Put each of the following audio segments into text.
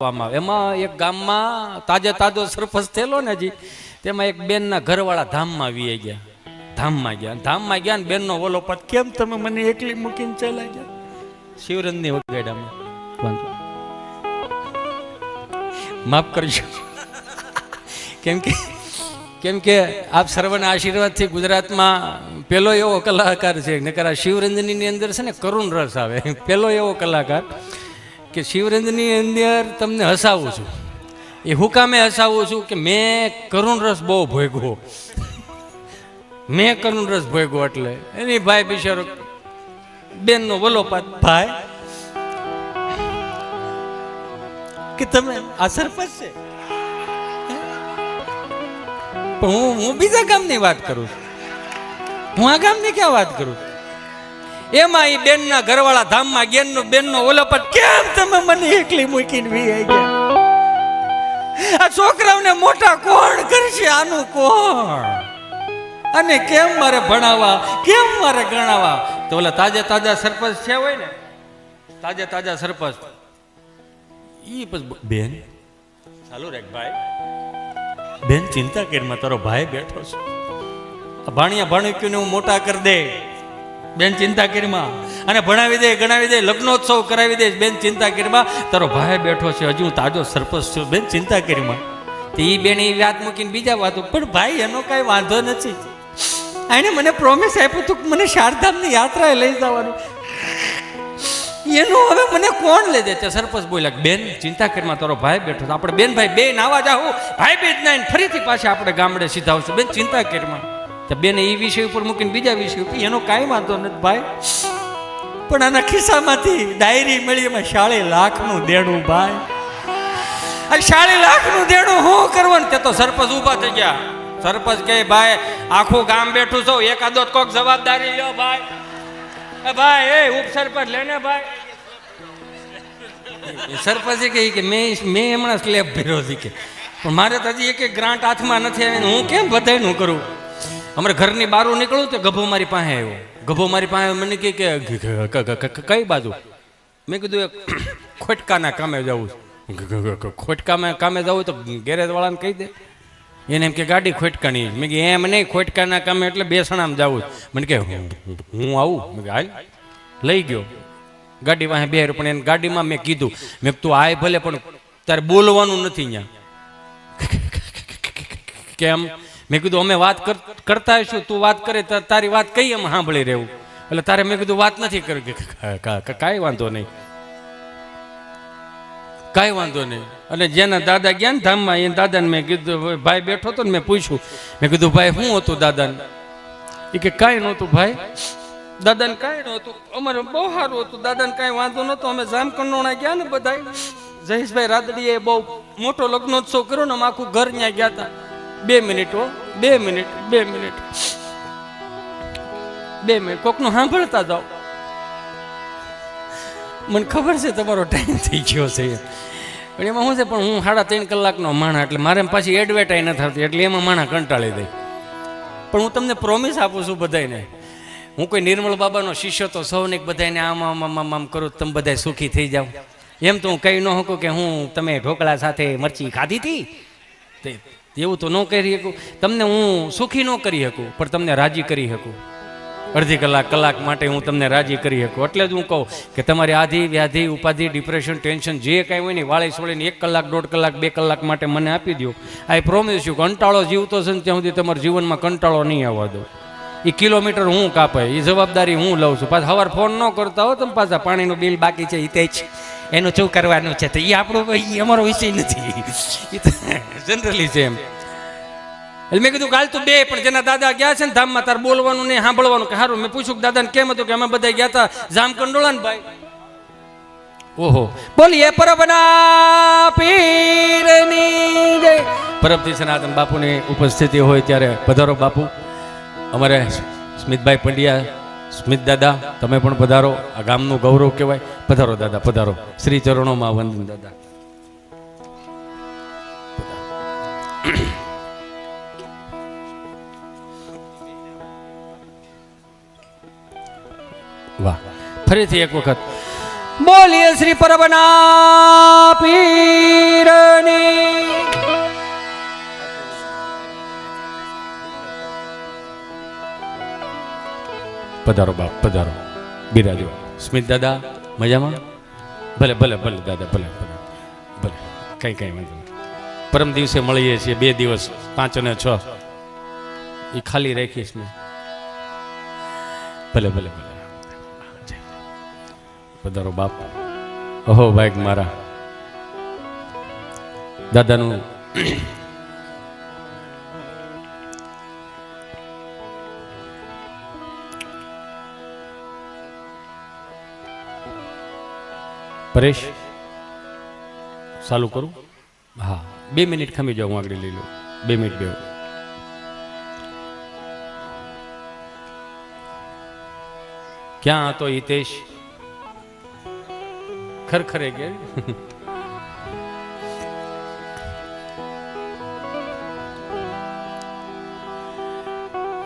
એમાં એક ગામમાં તાજો સરપંચ થયેલો ને હજી તેમાં એક બેનના ઘરવાળા ધામમાં વી ગયા. ધામમાં ગયા ને બેનનો ઓલો પદ, કેમ તમે મને એકલી મૂકીને ચાલ્યા ગયા? શિવરંજની વગાડ્યામાં માફ કરજો, કેમ કે આપ સર્વના આશીર્વાદથી ગુજરાતમાં પેલો એવો કલાકાર છે. નકર શિવરંજની અંદર છે ને કરુણ રસ આવે. પેલો એવો કલાકાર કે શિવરંજની અંદર તમને હસાવું છું. એ હું કામે હસાવું છું કે મેં કરુણ રસ બહુ ભોગવો. એટલે એની ભાઈ બિચારો બેનનો વલોપાત, ભાઈ કે તમે આ સરપંચ છે, પણ હું બીજા ગામની વાત કરું છું, હું આ ગામની ક્યાં વાત કરું? એમાં એ બેનના ઘરવાળા ધામમાં ગયા, બેનનો ઓલોપટ, કેમ તમે મને એકલી મૂકીને વી ગયા? આ છોકરાઓને મોટા કોણ કરશે? આનું કોણ? અને કેમ મારે ભણાવવા, કેમ મારે ગણાવવા? તો ઓલા તાજા સરપંચ છે હોય ને, તાજા સરપંચ ઈ પછી, બેન ચાલુ રે ભાઈ, બેન ચિંતા કરીમાં તારો ભાઈ બેઠો છે, ભાણિયાને હું મોટા કરી દે, બેન ચિંતા કરીમાં, અને ભણાવી દે, ગણાવી દે, લગ્નોત્સવ કરાવી દે, બેન ચિંતા કરીમાં, તારો ભાઈ બેઠો છે, હજુ હું તાજો સરપંચ છું, બેન ચિંતા કરીમાં. તો એ બેન એ વાત મૂકીને બીજા વાતો, પણ ભાઈ એનો કાંઈ વાંધો નથી, એને મને પ્રોમિસ આપ્યું હતું કે મને શારદામની યાત્રાએ લઈ જવાનું, એનું હવે મને કોણ લઈ દે? સરપંચ બોલ્યા, બેન ચિંતા કરીમાં, તારો ભાઈ બેઠો છે, આપણે બેન ભાઈ બે નાવા જાવું, ભાઈ બે જ નાઈને ફરીથી પાછા આપણે ગામડે સીધા આવશે, બેન ચિંતા કરીમાં. બેને એ વિષય ઉપર મૂકીને બીજા વિષય ઉપર, એનો કાંઈ વાંધો નથી ભાઈ, પણ આના ખિસ્સામાંથી ડાયરી મળી, એમાં 40 લાખનું દેણું ભાઈ. આ 40 લાખનું દેણું શું કરવાનું? તે તો સરપંચ ઊભા થઈ ગયા. સરપંચ કહે, ભાઈ આખું ગામ બેઠું છો, એકાદો કોક જવાબદારી લ્યો ભાઈ. એ ભાઈ એ ઉપસરપંચ લેને ભાઈ. સરપંચે કહે કે મેં હમણાં સ્લેબ ભર્યો છે કે, પણ મારે તો હજી એક ગ્રાન્ટ હાથમાં નથી આવી, હું કેમ બધાયનું કરું? અમારે ઘરની બહાર નીકળું તો ગભો મારી પાસે આવ્યો. ગભો મારી પાસે મને કહે કે કઈ બાજુ? મેં કીધું એક ખોટકાના કામે જવું છું. ખોટકામાં કામે જવું તો ગેરેજ વાળાને કહી દે. એને એમ કે ગાડી ખોટકાની. મેં કીધું એમ નહીં, ખોટકાના કામે એટલે બેસણામાં જવું. મને કહે હું આવું. મેં કહે હાલ. લઈ ગયો ગાડી પાસે બે પણ એને ગાડીમાં મેં કીધું, મેં તું આય ભલે પણ તારે બોલવાનું નથી અહીંયા. કેમ? મેં કીધું અમે વાત કરતા હશું, તું વાત કરે તારી વાત કઈ એમ સાંભળી રહેવું, એટલે તારે મેં કીધું વાત નથી કરી. કાંઈ વાંધો નહીં, કાંઈ વાંધો નહીં. અને જેના દાદા ગયા ને ધામમાં, એ દાદાને મેં કીધું, ભાઈ બેઠો હતો ને, મેં પૂછ્યું, મેં કીધું ભાઈ શું હતું દાદાને? એ કે કાંઈ નહોતું ભાઈ, દાદાને કાંઈ નહોતું, અમારે બહુ સારું હતું, દાદાને કાંઈ વાંધો નહોતો. અમે જામકંડોણા ગયા ને બધા, જયેશભાઈ રાદડીએ બહુ મોટો લગ્નોત્સવ કર્યો ને, અમે આખું ઘર ત્યાં ગયા હતા. 2 મિનિટ કોકનું સાંભળતા જાઓ. મને ખબર છે તમારો ટાઈમ થઈ ગયો છે, પણ એમાં શું છે, પણ હું 3.5 કલાકનો માણા, એટલે મારે પાછી એડવર્ટાઈ ન થતી, એટલે એમાં માણા કંટાળી દઈ. પણ હું તમને પ્રોમિસ આપું છું બધાને, હું કોઈ નિર્મળ બાબાનો શિષ્ય તો સૌને બધાને આમ કરું, તમે બધા સુખી થઈ જાઓ. એમ તો હું કહી ન શકું કે હું તમે ઢોકળા સાથે મરચી ખાધી હતી, એવું તો ન કરી શકું. તમને હું સુખી ન કરી શકું, પણ તમને રાજી કરી શકું. અડધી કલાક માટે હું તમને રાજી કરી શકું. એટલે જ હું કહું કે તમારી આધિ વ્યાધિ ઉપાધિ ડિપ્રેશન ટેન્શન જે કાંઈ હોય ને, વાળી સોળીને 1 કલાક 1.5 કલાક 2 કલાક માટે મને આપી દો. આઈ પ્રોમિસ યુ, કંટાળો જીવતો છે ને ત્યાં સુધી તમારા જીવનમાં કંટાળો નહીં આવવા દો. એ કિલોમીટર હું કાપે, એ જવાબદારી હું લઉં છું. પાછા સવાર ફોન ન કરતા હો તમે, પાછા પાણીનું બિલ બાકી છે એ તે જ એનું શું કરવાનું છે, તો એ આપણો અમારો વિષય નથી, એ તો જનરલી છે એમ. એટલે મેં કીધું કાલ તું બે, પણ જેના દાદા ગયા છે ને ધામમાં, તાર બોલવાનું નહીં સાંભળવાનું. કે સારું. મેં પૂછ્યું દાદાને કેમ હતું? કે અમે બધા ગયા હતા જામકંડોળા ને ભાઈ. ઓહો, બોલીએ પરબના પીરની જય. પરબથી સનાતન બાપુની ઉપસ્થિતિ હોય ત્યારે પધારો બાપુ. અમારે સ્મિતભાઈ પંડ્યા, સ્મિત દાદા તમે પણ પધારો, આ ગામનું ગૌરવ કહેવાય. પધારો દાદા, પધારો. શ્રી ચરણોમાં વંદન દાદા. વાહ, ફરીથી એક વખત બોલીએ શ્રી પરબના પીરની. પધારો બાપ પધારો, બિરાજો. સ્મિત દાદા મજામાં? ભલે ભલે ભલે દાદા ભલે ભલે ભલે, કઈ કઈ વાંધો નહીં. પરમ દિવસે મળીએ છીએ, 2 દિવસ 5 અને 6 એ ખાલી રાખીશ મેં. ભલે ભલે ભલે, પધારો બાપ. ઓહો ભાઈ મારા દાદાનું પરેશ ચાલુ કરું? હા 2 મિનિટ ખમી જાઉં, હું આગળ લઈ લઉં. 2 મિનિટ બેહો. ક્યાં હતો હિતેશ? ખરખરે કે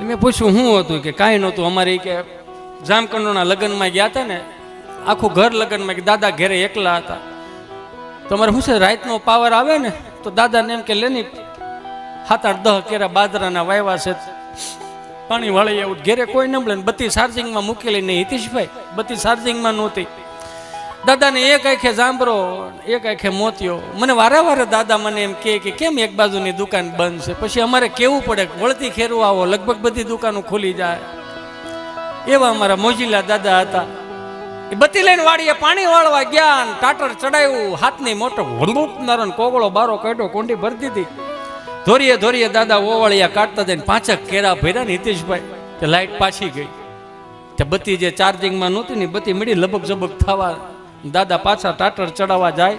મેં પૂછ્યું શું હતું કે કાંઈ નહોતું. અમારે કે જામકંડોના લગ્નમાં ગયા હતા ને, આખું ઘર લગ્નમાં કે દાદા ઘેરે એકલા હતા. તમારે શું છે રાતનો પાવર આવે ને તો દાદાને એમ કે લેની 7-8-10 કેરા બાજરાના વાયવા છે, પાણી વાળી એવું. ઘેરે કોઈ ન મળે, બત્તી ચાર્જિંગમાં મૂકેલી નહીં હિતેશભાઈ, બત્તી ચાર્જિંગમાં નહોતી. દાદાને એક આંખે જાંબરો, એક આંખે મોતિયો. મને વારે વારે દાદા મને એમ કે કેમ એક બાજુની દુકાન બંધ છે. પછી અમારે કેવું પડે વળતી ખેરું આવો, લગભગ બધી દુકાનો ખુલી જાય. એવા અમારા મોજીલા દાદા હતા. એ બત્તી લઈને વાડીએ પાણી વાળવા ગયા, ટાટર ચડાવ્યું, હાથની મોટો વળુકનારો કોગળો બારો કાઢ્યો, કોંડી ભરી દીધી. ધોરીએ ધોરીએ દાદા ઓવાળિયા કાઢતા જઈને 5 કેરા ભર્યા ને હિતેશભાઈ, તે લાઈટ પાછી ગઈ. તે બત્તી જે ચાર્જિંગમાં નહોતી ને બત્તી મળી લબક ઝબક થવા, દાદા પાછા ટાટર ચડાવવા જાય.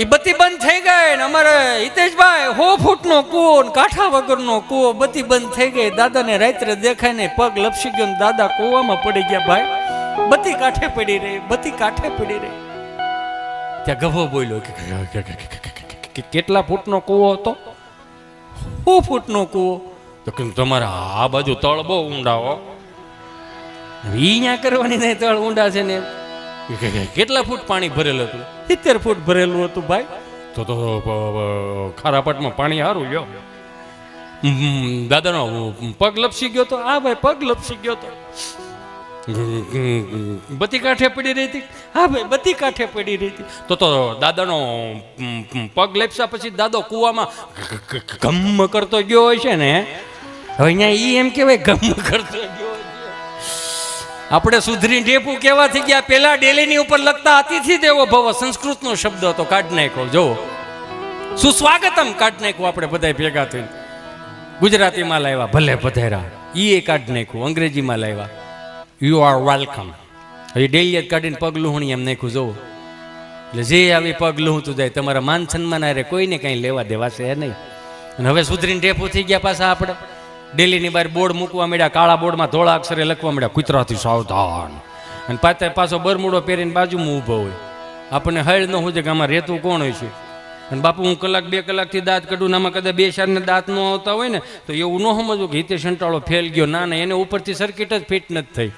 એ બત્તી બંધ થઈ ગઈ ને અમારે હિતેશભાઈ 100 ફૂટનો કૂવો, કાંઠા વગરનો કૂવો, બત્તી બંધ થઈ ગઈ. દાદાને રાત્રે દેખાય ને પગ લપસી ગયો ને દાદા કૂવામાં પડી ગયા. ભાઈ બત્તી કાંઠે પડી રહી, બત્તી કાંઠે પડી રહી. ત્યાં ગભો બોલ્યો કે કેટલા ફૂટનો કૂવો હતો? 100 ફૂટનો કૂવો. તો કે તમારે આ બાજુ તળ બહુ ઊંડા હો. અહીંયા કરવાની નહીં, તળ ઊંડા છે ને. કેટલા ફૂટ પાણી ભરેલું હતું? 70 ફૂટ ભરેલું હતું ભાઈ. તો ખારાપટમાં પાણી સારું ગયો. દાદાનો પગ લપસી ગયો તો? હા ભાઈ પગ લપસી ગયો તો. બત્તી કાંઠે પડી રહી હતી? હા ભાઈ બત્તી કાંઠે પડી રહી હતી. તો દાદાનો પગ લપસ્યા પછી દાદો કૂવામાં ગમ કરતો ગયો હોય છે ને. હવે અહીંયા ઈ એમ કહેવાય ગમ કરતો ગયો. આપણે સુધરી ઢેપું કેવા થઈ ગયા. પેલા ડેલીની ઉપર લખતા અતિથિ દેવો ભવ, સંસ્કૃતનો શબ્દ હતો, કાઢ નાખ્યો. જો સુસ્વાગતમ કાઢ નાખ્યું. આપણે બધા ભેગા થઈને ગુજરાતીમાં લાવ્યા, ભલે પધાર્યા, ઈ કાઢ નાખ્યું. અંગ્રેજીમાં લાવ્યા, યુ આર વેલકમ. હવે ડેલી જ કાઢીને પગ લુહણી એમ નાખ્યું. જોવો એટલે જે આવી પગ લુહતું જાય. તમારા માન સન્માન આરે કોઈને કાંઈ લેવા દેવા છે નહીં. અને હવે સુધરીને ઢેપું થઈ ગયા પાછા. આપણે ડેલીની બહાર બોર્ડ મૂકવા મળ્યા, કાળા બોર્ડમાં ધોળા અક્ષરે લખવા મળ્યા, કૂતરાથી સાવધાન. અને પાછો બરમુડો પહેરીને બાજુમાં ઊભો હોય. આપણને હળ ન હોય કે આમાં રહેતું કોણ હોય છે. અને બાપુ હું 1-2 કલાકથી દાંત કાઢું, આમાં કદાચ 2 શારને દાંત ન આવતા હોય ને તો એવું ન સમજવું કે હિતેશ અંટાળો ફેલ ગયો. ના ના, એને ઉપરથી સર્કિટ જ ફિટ નથી થઈ.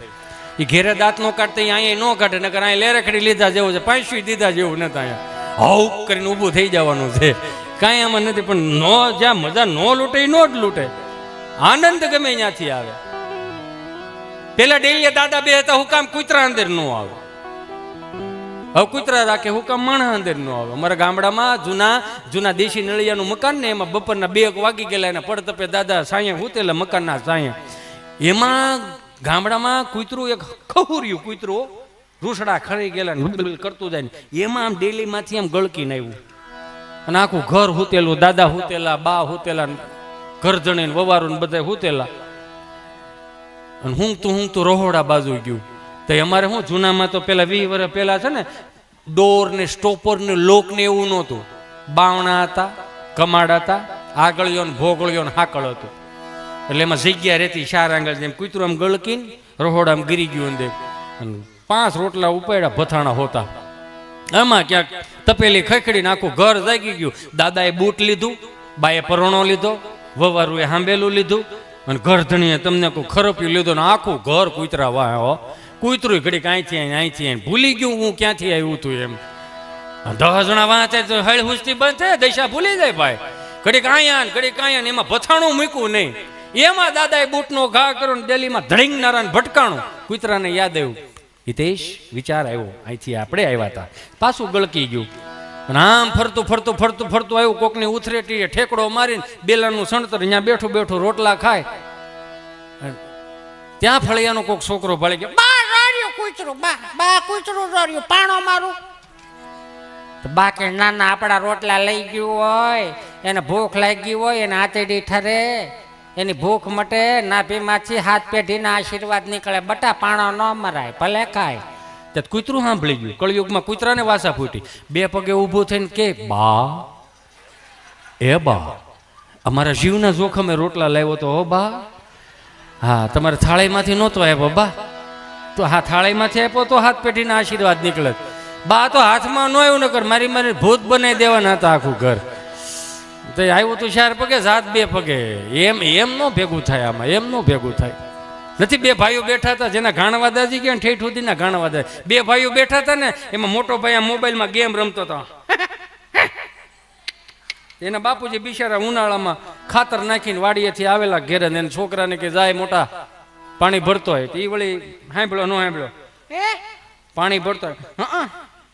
એ ઘેરે દાંત નો કાઢતા અહીંયા ન કાઢે, નકર અહીંયા લેરખડી લીધા જેવું છે, 5 દીધા જેવું નથી. અહીંયા હાઉ કરીને ઊભું થઈ જવાનું છે. કાંઈ આમાં નથી. પણ નો જ્યાં મજા ન લૂટે એ નો જ લૂટે. આનંદ ગમે ત્યાંથી આવે. પેલા ડેલીએ દાદા બે હતા, હું કામ કૂતરા અંદર ન આવે. હવે કૂતરા રાખે, હું કામ માણસ અંદર ન આવે. અમારા ગામડામાં જૂના દેશી નળિયાનું મકાન ને, એમાં બપોરના 2 વાગી ગયેલા, એના પડતપે દાદા સાયા હુતેલા મકાનના સાયા. એમાં ગામડામાં કૂતરું એક ખહુર્યું કૂતરું, રૂસડા ખરી ગયેલા કરતું જાય ને, એમાં આમ ડેલીમાંથી આમ ગળકીને આવ્યું. અને આખું ઘર હુતેલું, દાદા હુતેલા, બા હુતેલા, ઘર જણે વવારું બધા હુતેલા. અને હું રહોડા બાજુ ગયું. તો અમારે શું જૂનામાં તો પેલા 20 વર્ષ પહેલા છે ને, ડોર ને સ્ટોપર ને લોક ને એવું નહોતું. બાવણા હતા, કમાડ હતા, આગળિયો ને ભોગળિયો ને હાકળ હતું. એટલે એમાં જગ્યા રહેતી 4 આંગળ. જેમ કૂતરું આમ ગળકીને રહોડામાં ગીરી ગયું અંદર. અને 5 રોટલા ઉપાડ્યા, ભથાણા હોતા. આમાં ક્યાંક તપેલી ખખડીને આખું ઘર જાગી ગયું. દાદાએ બૂટ લીધું, બાએ પરોણો લીધો, વવારુએ હાંબેલું લીધું, અને ઘર ધણીએ તમને કોઈ ખરપ્યું લીધું, ને આખું ઘર કૂતરા વાહ. કૂતરું ઘડીક અહીંથી ભૂલી ગયું હું ક્યાંથી આવ્યું હતું એમ. 10 જણા વાંચે તો હળ હુસ્તી બંધ થાય, દશા ભૂલી જાય ભાઈ. ઘડીક આયા ઘડીક આયા, એમાં ભથાણું મૂક્યું નહીં. એમાં દાદાએ બૂટનો ઘા કર્યો ને ડેલીમાં ધડીંગનારાને ભટકાણું. કૂતરાને યાદ આવ્યું, હિતેશ વિચાર આવ્યો, અહીંથી આપણે આવ્યા હતા, પાછું ગળકી ગયું. અને આમ ફરતું ફરતું ફરતું ફરતું આવ્યું, કોકની ઉથરેટીએ ઠેકડો મારીને બેલાનું સણતર અહીંયા બેઠું બેઠું રોટલા ખાય. ત્યાં ફળિયાનો કોક છોકરો ભળી ગયો, બા રાડ્યો કૂતરું, બા કૂતરું રાડ્યું, પાણો મારું. બાકી નાના આપણા રોટલા લઈ ગયું હોય, એને ભૂખ લાગી હોય, એને આતેડી ઠરે, એની ભૂખ મટે, નાભીમાંથી હાથ પેઢીના આશીર્વાદ નીકળે, બટા પાણો ન મરાય, ભલે ખાય. ત્યાં કૂતરું સાંભળી ગયું. કળયુગમાં કૂતરાને વાસા ફૂટી. 2 પગે ઊભું થઈને કે, બા એ બા, અમારા જીવના જોખમે રોટલા લાવ્યો તો હો બા. હા, તમારે થાળીમાંથી નહોતો આવ્યો બા, તો હા થાળીમાંથી આપ્યો તો હાથ પેઢીના આશીર્વાદ નીકળે. બા તો હાથમાં ન આવ્યું, નકર મારી ભૂત બનાવી દેવાના હતા આખું ઘર. તો આવ્યું તું 4 પગે, જાત 2 પગે. એમ નો ભેગું થાય, આમાં એમ નો ભેગું થાય. નથી 2 ભાઈઓ બેઠા હતા, જેના ઘાણવા દાદી ગયા ઠેઠ સુધીના ઘાણવા દાદી. 2 ભાઈઓ બેઠા હતા ને, એમાં મોટો ભાઈ આ મોબાઈલમાં ગેમ રમતો હતો. એના બાપુજી બિચારા ઉનાળામાં ખાતર નાખીને વાડીએથી આવેલા ઘેરે, એને છોકરાને કે જાય મોટા પાણી ભરતો હોય. એ વળી સાંભળ્યો ન સાંભળ્યો, પાણી ભરતો હોય.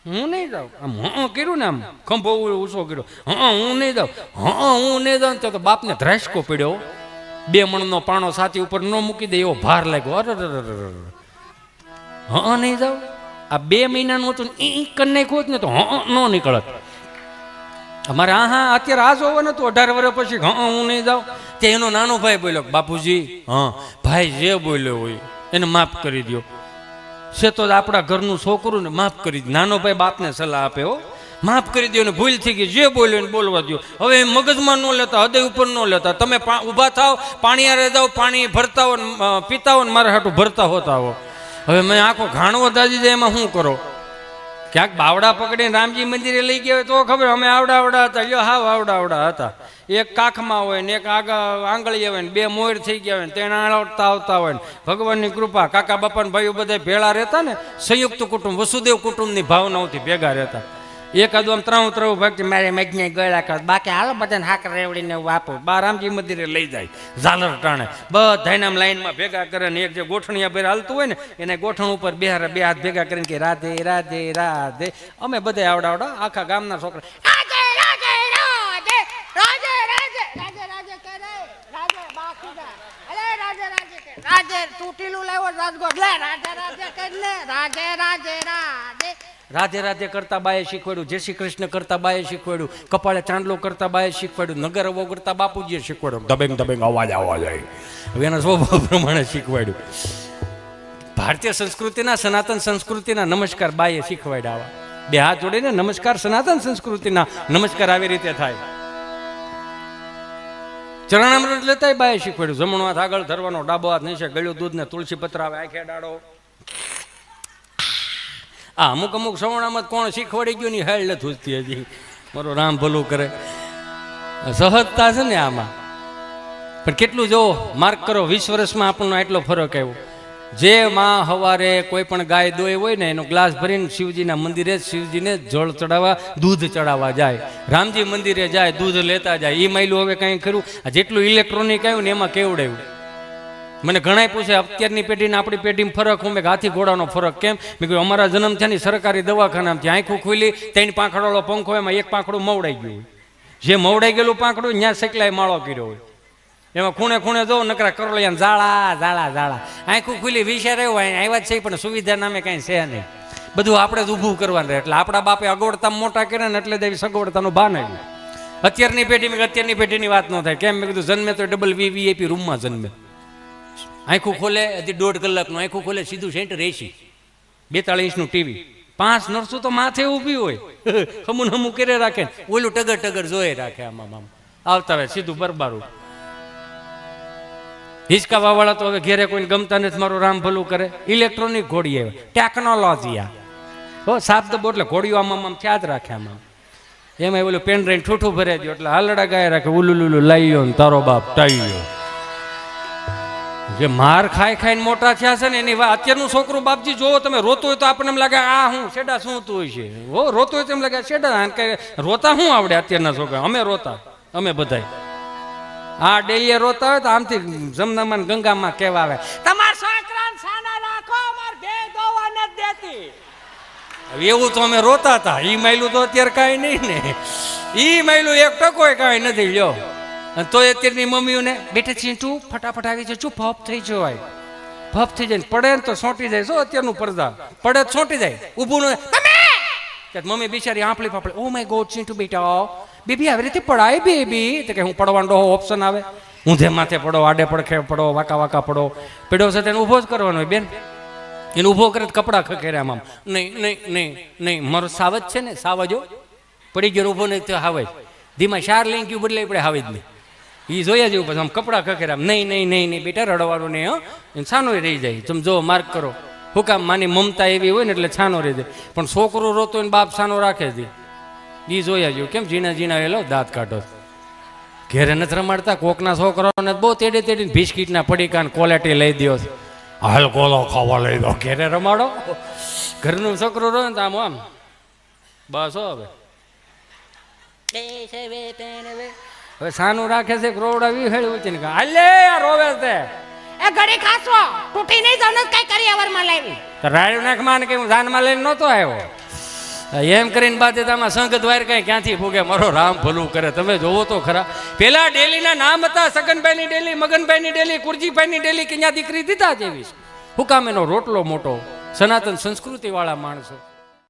હું નહીં જાઉં. આમ કર્યું ને, આમ ખંભો ઊંચો કર્યો, હું નહીં જાઉં, હું નહીં જાઉં. તો બાપને ધ્રાસકો પડ્યો. 2 મણનો પાણો છાતી ઉપર ન મૂકી દે એવો ભાર લાગ્યો. અરે નહીં જાઉં. આ 2 મહિનાનું હતું ને કન્ને ખોત ને તો ન નીકળત. અમારે અત્યારે આ જોવાનું હતું 18 વર્ષ પછી. હું નહીં જાઉં. તે એનો નાનો ભાઈ બોલ્યો, બાપુજી ભાઈ જે બોલ્યો હોય એને માફ કરી દો. છે તો આપણા ઘરનું છોકરું ને માફ કરી દો. નાનો ભાઈ બાપને સલાહ આપે, હો માફ કરી દો ને, ભૂલ થઈ ગઈ, જે બોલ્યો ને બોલવા દો. હવે મગજમાં ન લેતા, હૃદય ઉપર ન લેતા. તમે ઊભા થાવ, પાણી આરે જાઓ, પાણી ભરતા હો, પીતા હો ને મારા હાટું ભરતા હોતા હો. હવે મેં આખો ઘાણવો દાજી જાય, એમાં શું કરો? ક્યાંક બાવડા પકડીને રામજી મંદિરે લઈ ગયા હોય તો ખબર, અમે આવડા હતા, લ્યો હાવ આવડા હતા. એક કાખમાં હોય ને એક આગળ આંગળીએ હોય ને, 2 મોર થઈ ગયા હોય ને, 3 આવતા હોય ને. ભગવાનની કૃપા, કાકા બાપા ભાઈઓ બધા ભેળા રહેતા ને, સંયુક્ત કુટુંબ, વસુદેવ કુટુંબની ભાવનાઓથી ભેગા રહેતા. એકાદું આમ 3 ભક્તિ મારે મજને ગળા કર, બાકી હાલો બધાને હાક રેવડીને આપો. રામજી મંદિરે લઈ જાય, ઝાલર ટાણે બધાને આમ લાઈનમાં ભેગા કરે ને, એક જે ગોઠણિયા ભેર હાલતું હોય ને, એને ગોઠણ ઉપર 2 હાથ ભેગા કરીને કે રાધે રાધે રાધે. અમે બધા આવડા આખા ગામના છોકરા રાધે રાધે કરતા બાએ શીખવાડ્યું, જય શ્રી કૃષ્ણ કરતા બાએ શીખવાડ્યું, કપાળે ચાંદલો કરતા બાએ શીખવાડ્યું, નગર અવો કરતા બાપુજીએ શીખવાડ્યું, દબેંગ દબેંગ અવાજ આવવા જાય. હવે એના સ્વભાવ પ્રમાણે શીખવાડ્યું. ભારતીય સંસ્કૃતિના, સનાતન સંસ્કૃતિના નમસ્કાર બાએ શીખવાડ્યા. 2 હાથ જોડીને નમસ્કાર, સનાતન સંસ્કૃતિના નમસ્કાર આવી રીતે થાય. ચરણામૃત લેતા બાએ શીખવાડ્યું, જમણો હાથ આગળ ધરવાનો, ડાબો હાથ નીચે, ગળ્યું દૂધ ને તુલસી પત્ર આવે, આંખે ડાળો. આ અમુક સવણામાં કોણ શીખવાડી ગયું ની હેળ નથી ઉજતી હજી. મારો રામ ભલું કરે. સહજતા છે ને આમાં. પણ કેટલું જો માર્ક કરો, 20 વર્ષમાં આપણને આટલો ફરક આવ્યો. જે માં હવારે કોઈ પણ ગાય દોઈ હોય ને, એનો ગ્લાસ ભરીને શિવજીના મંદિરે શિવજીને જળ ચડાવવા, દૂધ ચડાવવા જાય. રામજી મંદિરે જાય, દૂધ લેતા જાય. એ માયલું હવે કંઈ ખરું? જેટલું ઇલેક્ટ્રોનિક આવ્યું ને એમાં કેવડાયું. મને ઘણા પૂછે અત્યારની પેઢીને આપણી પેઢીમાં ફરક. હું મેં હાથી ઘોડાનો ફરક કેમ? મેં કહ્યું અમારા જન્મ થયા ની સરકારી દવાખાનામાંથી આંખું ખુલી, 3 પાંખડોળો પંખો, એમાં 1 પાંખડું મવડાઈ ગયું હોય. જે મવડાઈ ગયેલું પાંખડું ત્યાં સેકલાય માળો કર્યો હોય. એમાં ખૂણે ખૂણે જો નકરા કરોળિયા ઝાડા ઝાડા ઝાડા. આંખું ખુલી વિચાર આવ્યો આવ્યા જ છે, પણ સુવિધા નામે કાંઈ છે નહીં. બધું આપણે જ ઊભું કરવાનું રહે. એટલે આપણા બાપે અગવડતા મોટા કર્યા ને, એટલે દેવી સગવડતાનું ભાન આવ્યું. અત્યારની પેઢીની વાત ન થાય. કેમ? મેં કીધું જન્મે તો ડબલ વીવીઆઈપી રૂમમાં જન્મે. આંખું ખોલે હજી 1.5 કલાકનું, આંખું ખોલે સીધું સેન્ટર એસી, 42 ઇંચનું ટીવી, 5 નર્સો તો માથે ઊભી હોય, હમું કરે રાખે, ઓલું ટગર જોઈ રાખે. આમાં આવતા હોય સીધું બરબારું. હિંચકા વાળા તો હવે ઘેરે કોઈને ગમતા નથી. મારું રામ ભલું કરે. ઇલેક્ટ્રોનિક ઘોડી આવે, ટેકનોલોજી આ હો સાબ દબો એટલે ઘોડીઓ આમ થયા જ રાખે. આમાં એમાં ઓલું પેન ડ્રાઈવ ઠૂઠું ભરે દો એટલે હાલડા ગાય રાખે. ઉલુલુલું લાઈયો ને તારો બાપ ટાઈયો. જે માર ખાઈ ખાઈને મોટા થયા છે ને એની વાત અત્યારનું છોકરું બાપજી જોવો તમે રોતું હોય તો આપણને એમ લાગે આ હું શેડા શું તું હોય છે હો રોતું હોય તો એમ લાગે શેડા કે રોતા શું આવડે અત્યારના છોકરા અમે રોતા અમે બધાય આ ડેલીએ રોતા હોય તો આમથી જમનામાં ગંગામાં કેવા આવે તમારા છોકરાને સાના રાખો અમાર બે દોવા નથી દેતી એવું તો અમે રોતા હતા ઈ માયલું તો અત્યારે કાંઈ નહીં ને ઈ માયલું એક ટકોય કાંઈ નથી લ્યો તો અત્યારની મમ્મીઓને બેટા ચીંટુ ફટાફટ આવી જાય ચૂપ ફપ થઈ જવાય ફપ થઈ જાય પડે ને તો સોંટી જાય શું અત્યારનું પડદા પડે તો સોંટી જાય ઊભું ન મમ્મી બિચારી આંપલી ફાપડી ઓ માય ગોડ ચીંટુ બેટા બેબી આવી રીતે પડાય બેબી તો કે હું પડવાનો ઓપ્શન આવે ઊંધે માથે પડો આડે પડખે પડો વાકા વાકા પડો પીડો છે તેને ઊભો જ કરવાનો હોય બેન એને ઊભો કરે કપડાં ખખેર્યા આમ નહીં નહીં નહીં નહીં મારો સાવજ છે ને સાવજો પડી ગયો ઊભો નહીં તો હાવે ધીમા શાર લઈને ગયું બદલાઈ પડે હાવે જ નહીં એ જોયા જેવું પછી આમ કપડાં ખખેર્યા નહીં નહીં નહીં નહીં બેટા રડવાનું નહીં હો છાનો રહી જાય તમે જો માર્ક કરો હું કામ માની મમતા એવી હોય ને એટલે છાનો રહી જાય પણ છોકરો રોતો હોય ને બાપ છાનો રાખે છે એ જોયા જેવું કેમ ઝીણા ઝીણા એલો દાંત કાઢો ઘેરે નથી રમાડતા કોકના છોકરાઓને બહુ તેડે તેડીને બિસ્કીટના પડીકા ક્વોલિટી લઈ દો હાલ કોલો ખાવા લઈ દો ઘેરે રમાડો ઘરનું છોકરો રહે ને તો આમ આમ બસ હો હવે સાનું રાખે છે રોવડાવી હેળવું છે ને હાલે આ રોવે છે એ ઘડી ખાસો તૂટી નહીં જાવ ને કઈ કરી અવરમાં લાવી તો રાડ્યું નાખમાં ને કે હું જાનમાં લઈને નહોતો આવ્યો એમ કરીને બાદ આમાં સંગત વાર કઈ ક્યાંથી ફૂગે મારો રામ ભલું કરે તમે જોવો તો ખરા પેલા ડેલીના નામ હતા સગનભાઈની ડેલી મગનભાઈની ડેલી કુરજીભાઈની ડેલી કે ત્યાં દીકરી દીધા જેવી હું કામ એનો રોટલો મોટો સનાતન સંસ્કૃતિ વાળા માણસો